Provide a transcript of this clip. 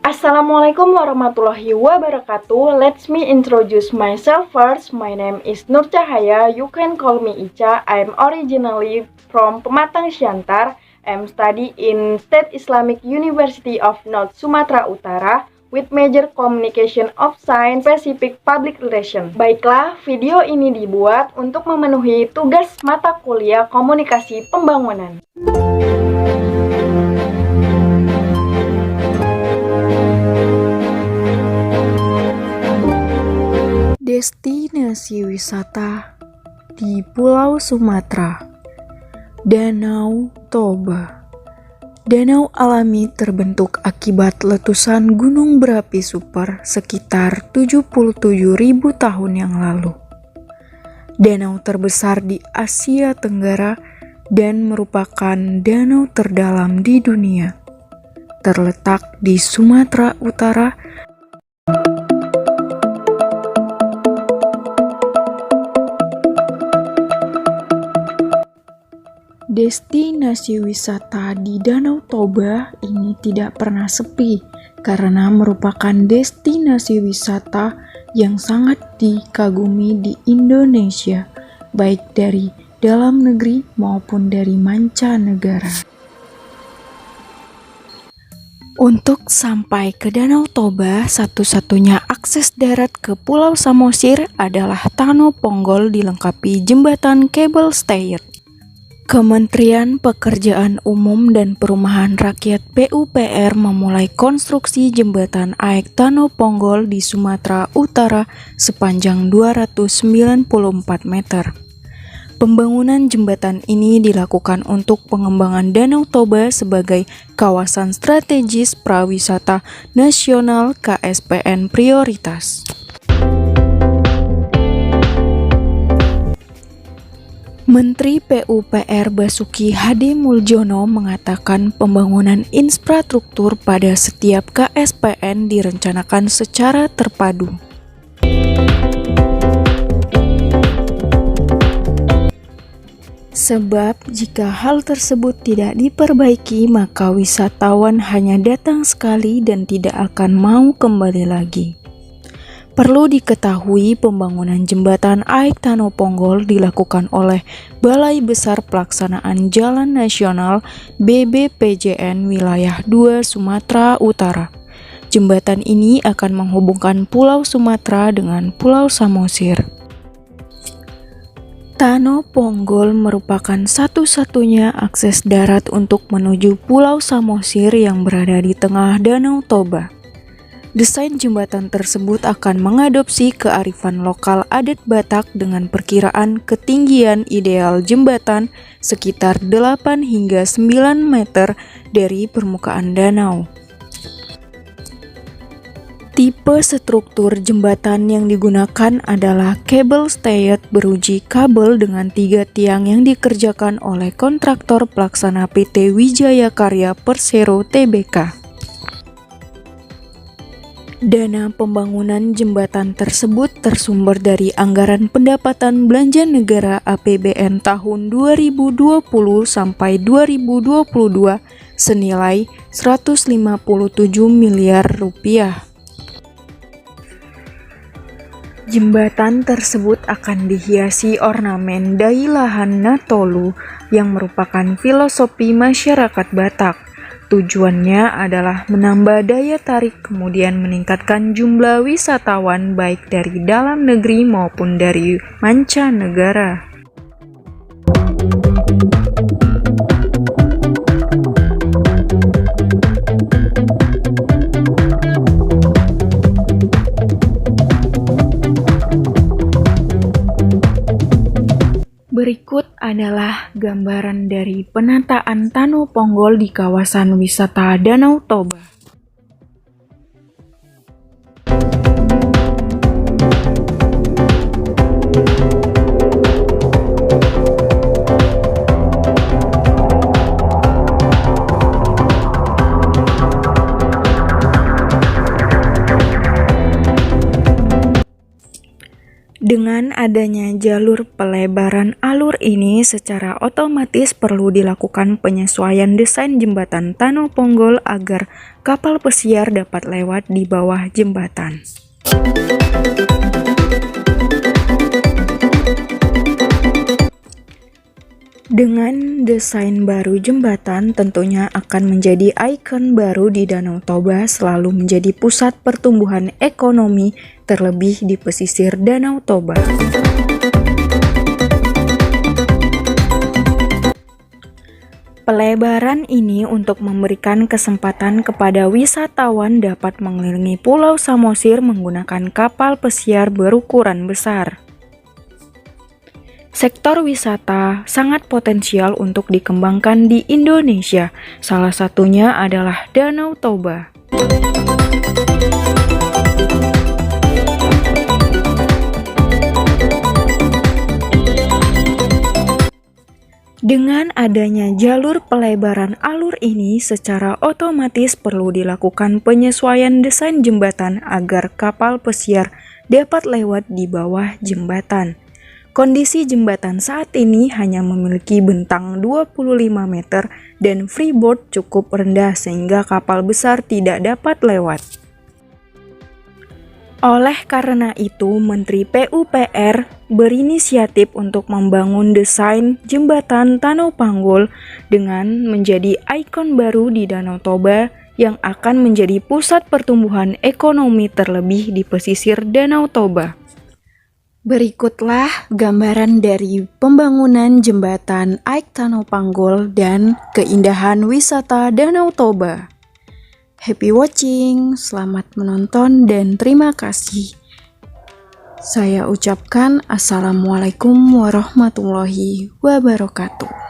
Assalamualaikum warahmatullahi wabarakatuh. Let me introduce myself first. My name is Nur Cahaya. You can call me Ica. I'm originally from Pematang Siantar. I'm study in State Islamic University of North Sumatra Utara with major Communication of Science Pacific Public Relation. Baiklah, video ini dibuat untuk memenuhi tugas mata kuliah Komunikasi Pembangunan. Destinasi wisata di Pulau Sumatera. Danau Toba. Danau alami terbentuk akibat letusan gunung berapi super sekitar 77.000 tahun yang lalu. Danau terbesar di Asia Tenggara dan merupakan danau terdalam di dunia. Terletak di Sumatera Utara. Destinasi wisata di Danau Toba ini tidak pernah sepi karena merupakan destinasi wisata yang sangat dikagumi di Indonesia, baik dari dalam negeri maupun dari mancanegara. Untuk sampai ke Danau Toba, satu-satunya akses darat ke Pulau Samosir adalah Tano Ponggol dilengkapi jembatan kabel stayed. Kementerian Pekerjaan Umum dan Perumahan Rakyat PUPR memulai konstruksi jembatan Aek Tano Ponggol di Sumatera Utara sepanjang 294 meter. Pembangunan jembatan ini dilakukan untuk pengembangan Danau Toba sebagai kawasan strategis prawisata nasional KSPN prioritas. Menteri PUPR Basuki Hadi Muljono mengatakan pembangunan infrastruktur pada setiap KSPN direncanakan secara terpadu. Sebab jika hal tersebut tidak diperbaiki, maka wisatawan hanya datang sekali dan tidak akan mau kembali lagi. Perlu diketahui pembangunan jembatan Aek Tano Ponggol dilakukan oleh Balai Besar Pelaksanaan Jalan Nasional BBPJN Wilayah 2 Sumatera Utara. Jembatan ini akan menghubungkan Pulau Sumatera dengan Pulau Samosir. Tano Ponggol merupakan satu-satunya akses darat untuk menuju Pulau Samosir yang berada di tengah Danau Toba. Desain jembatan tersebut akan mengadopsi kearifan lokal adat Batak dengan perkiraan ketinggian ideal jembatan sekitar 8 hingga 9 meter dari permukaan danau. Tipe struktur jembatan yang digunakan adalah kabel stayed beruji kabel dengan 3 tiang yang dikerjakan oleh kontraktor pelaksana PT Wijaya Karya Persero Tbk. Dana pembangunan jembatan tersebut tersumber dari anggaran pendapatan belanja negara APBN tahun 2020 sampai 2022 senilai 157 miliar rupiah. Jembatan tersebut akan dihiasi ornamen Dailahan Natolu yang merupakan filosofi masyarakat Batak. Tujuannya adalah menambah daya tarik kemudian meningkatkan jumlah wisatawan baik dari dalam negeri maupun dari mancanegara. Berikut adalah gambaran dari penataan Tano Ponggol di kawasan wisata Danau Toba. Dengan adanya jalur pelebaran alur ini, secara otomatis perlu dilakukan penyesuaian desain jembatan Tano Ponggol agar kapal pesiar dapat lewat di bawah jembatan. Dengan desain baru jembatan tentunya akan menjadi ikon baru di Danau Toba, selalu menjadi pusat pertumbuhan ekonomi terlebih di pesisir Danau Toba. Pelebaran ini untuk memberikan kesempatan kepada wisatawan dapat mengelilingi Pulau Samosir menggunakan kapal pesiar berukuran besar. Sektor wisata sangat potensial untuk dikembangkan di Indonesia, salah satunya adalah Danau Toba. Dengan adanya jalur pelebaran alur ini, secara otomatis perlu dilakukan penyesuaian desain jembatan agar kapal pesiar dapat lewat di bawah jembatan. Kondisi jembatan saat ini hanya memiliki bentang 25 meter dan freeboard cukup rendah sehingga kapal besar tidak dapat lewat. Oleh karena itu, Menteri PUPR berinisiatif untuk membangun desain jembatan Tano Ponggol dengan menjadi ikon baru di Danau Toba yang akan menjadi pusat pertumbuhan ekonomi terlebih di pesisir Danau Toba. Berikutlah gambaran dari pembangunan jembatan Aik Tano Ponggol dan keindahan wisata Danau Toba. Happy watching, selamat menonton dan terima kasih. Saya ucapkan Assalamualaikum warahmatullahi wabarakatuh.